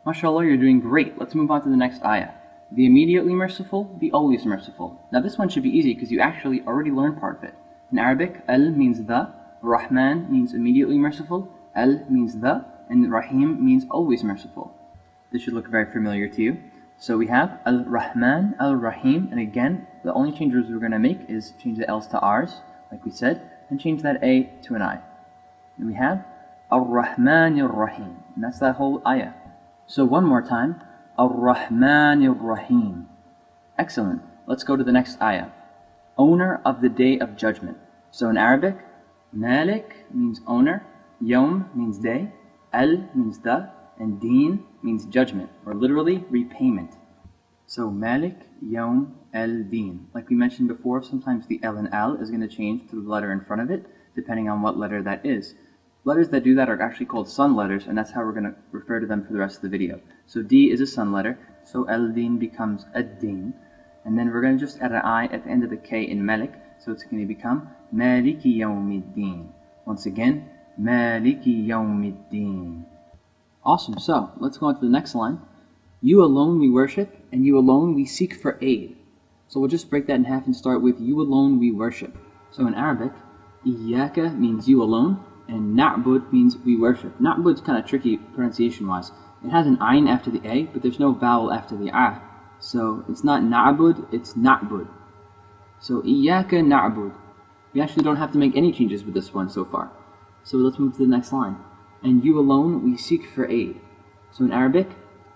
MashaAllah, you're doing great. Let's move on to the next ayah. The immediately merciful, the always merciful. Now this one should be easy because you actually already learned part of it. In Arabic, al means the, Rahman means immediately merciful, al means the, and Rahim means always merciful. This should look very familiar to you. So we have Al-Rahman, Al-Rahim, and again, the only changes we're going to make is change the L's to R's, like we said, and change that A to an I. And we have Ar-Rahman Ar-Rahim, and that's that whole ayah. So one more time, Ar-Rahman Ar-Rahim. Excellent. Let's go to the next ayah. Owner of the Day of Judgment. So in Arabic, Malik means owner, Yawm means day, Al means the, and Deen means judgment, or literally repayment. So Malik, Yawm, Al-Deen. Like we mentioned before, sometimes the L and Al is going to change to the letter in front of it, depending on what letter that is. Letters that do that are actually called sun letters, and that's how we're going to refer to them for the rest of the video. So D is a sun letter, so Al-Deen becomes Ad-Deen. And then we're going to just add an I at the end of the K in Malik, so it's going to become Maliki Yawmiddin. Once again, Maliki Yawmiddin. Awesome, so let's go on to the next line. You alone we worship, and you alone we seek for aid. So we'll just break that in half and start with you alone we worship. So in Arabic, Iyaka means you alone, and Na'bud means we worship. Na'bud's kind of tricky pronunciation-wise. It has an Ayn after the A, but there's no vowel after the A. So it's not Na'bud, it's Na'bud. So Iyaka Na'bud. We actually don't have to make any changes with this one so far. So let's move to the next line. And you alone we seek for aid. So in Arabic,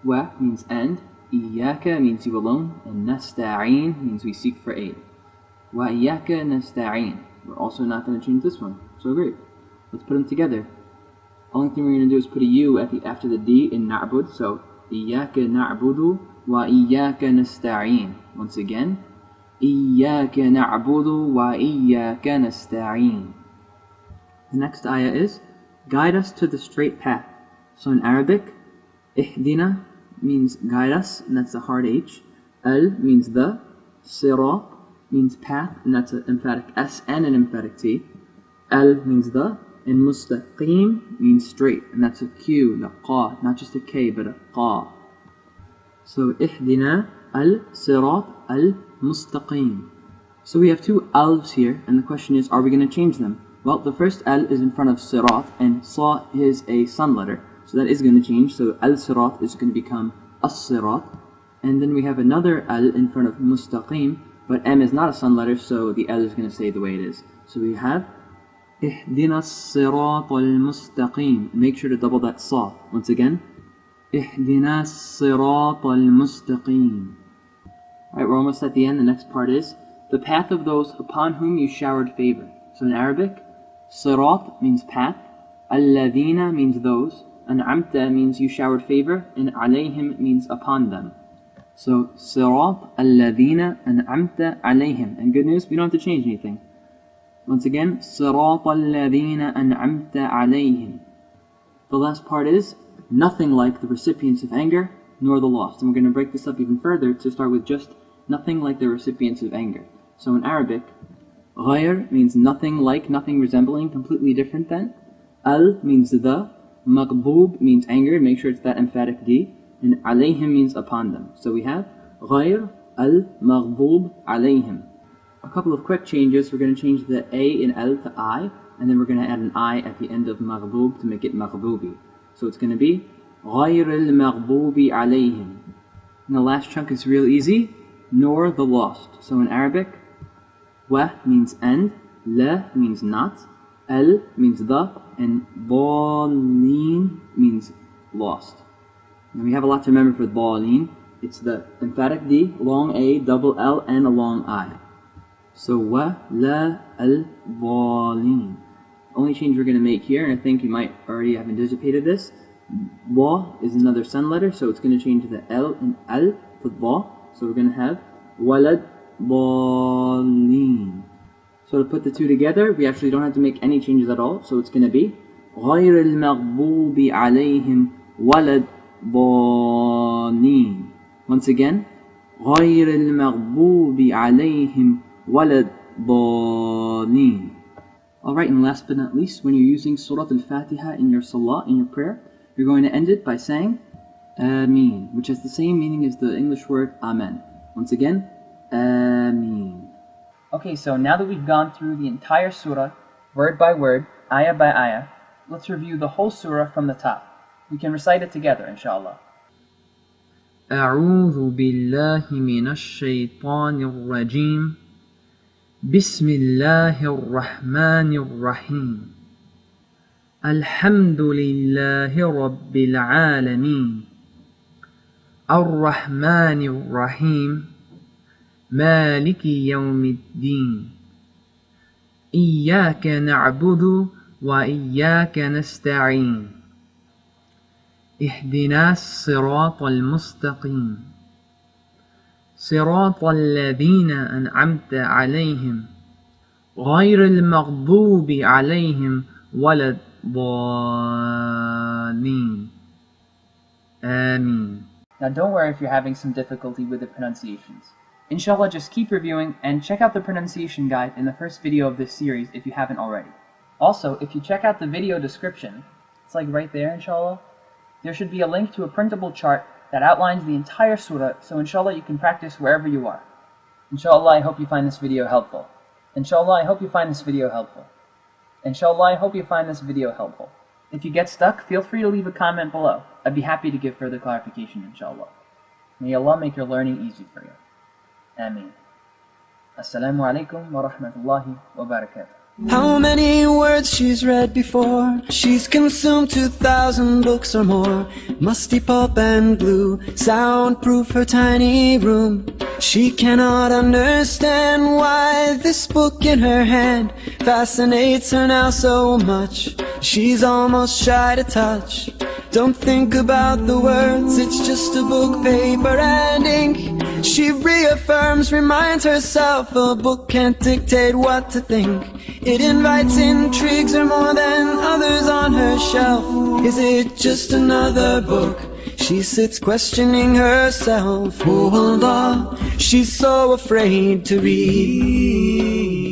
wa means and, Iyaka means you alone, and nasta'een means we seek for aid. Wa iyaka nasta'een. We're also not going to change this one. So great. Let's put them together. Only thing we're going to do is put a U after the D in na'bud. So Iyaka na'budu wa iyaka nasta'een. Once again, Iyaka na'budu wa iyaka nasta'een. The next ayah is guide us to the straight path. So in Arabic, Ihdina means guide us, and that's a hard H. Al means the. Sirat means path, and that's an emphatic S and an emphatic T. Al means the, and Mustaqim means straight, and that's a Q, the Qa, not just a K, but a Qa. So Ihdina al-Sirat al-Mustaqim. So we have two Al's here, and the question is, are we going to change them? Well, the first Al is in front of Sirat, and Sa is a sun letter, so that is going to change. So Al-Sirat is going to become As-Sirat. And then we have another Al in front of Mustaqim, but M is not a sun letter, so the L is going to stay the way it is. So we have Ihdina as-Sirat al-Mustaqim. Make sure to double that Sa. Once again, Ihdina as-Sirat al-Mustaqim. Alright, we're almost at the end. The next part is the path of those upon whom you showered favor. So in Arabic, Sirat means path, Alladhina means those, An'amta means you showered favor, and Alayhim means upon them. So Sirat Alladhina An'amta Alayhim. And good news, we don't have to change anything. Once again, Sirat Alladhina An'amta Alayhim. The last part is nothing like the recipients of anger, nor the lost. And we're going to break this up even further to start with just nothing like the recipients of anger. So in Arabic, Ghayr means nothing like, nothing resembling, completely different than. Al means the. Maghdub means anger, make sure it's that emphatic D. And alayhim means upon them. So we have Ghayr al-Maghdub alayhim. A couple of quick changes. We're going to change the A in Al to I, and then we're going to add an I at the end of Maghdub to make it Maghdubi. So it's going to be Ghayr al-Maghdubi alayhim. And the last chunk is real easy, nor the lost. So in Arabic, Wa means and, La means not, Al means the, and Dallin means lost. And we have a lot to remember for Dallin. It's the emphatic D, long A, double L, and a long I. So Wa, La, Al, Dallin. Only change we're going to make here, and I think you might already have anticipated this, Wa is another sun letter, so it's going to change the L and Al to Dha. So we're going to have Walad Dallin. So to put the two together, we actually don't have to make any changes at all. So it's going to be غير المغضوب عليهم ولا الضالين. Once again, غير المغضوب عليهم ولا الضالين. Alright, and last but not least, when you're using Surah Al-Fatiha in your salah, in your prayer, you're going to end it by saying Ameen, which has the same meaning as the English word Amen. Once again, Ameen. Okay, so now that we've gone through the entire surah, word by word, ayah by ayah, let's review the whole surah from the top. We can recite it together, inshallah. أعوذ بالله من الشيطان الرجيم بسم الله الرحمن الرحيم الحمد لله رب العالمين الرحمن الرحيم مالك يوم الدين إياك نعبد وإياك نستعين اهدنا الصراط المستقيم صراط الذين أنعمت عليهم غير المغضوب عليهم ولا الضالين آمين. Now don't worry if you're having some difficulty with the pronunciations. Inshallah, just keep reviewing and check out the pronunciation guide in the first video of this series if you haven't already. Also, if you check out the video description, it's like right there, inshallah, there should be a link to a printable chart that outlines the entire surah, so inshallah you can practice wherever you are. Inshallah, I hope you find this video helpful. Inshallah, I hope you find this video helpful. Inshallah, I hope you find this video helpful. If you get stuck, feel free to leave a comment below. I'd be happy to give further clarification, inshallah. May Allah make your learning easy for you. Ameen. Assalamu alaikum wa rahmatullahi wa barakatuh. How many words she's read before? She's consumed 2,000 books or more. Musty pulp and glue soundproof her tiny room. She cannot understand why this book in her hand fascinates her now so much. She's almost shy to touch. Don't think about the words, it's just a book, paper and ink. She reaffirms, reminds herself a book can't dictate what to think. It invites, intrigues her more than others on her shelf. Is it just another book? She sits questioning herself. Oh Allah, she's so afraid to read.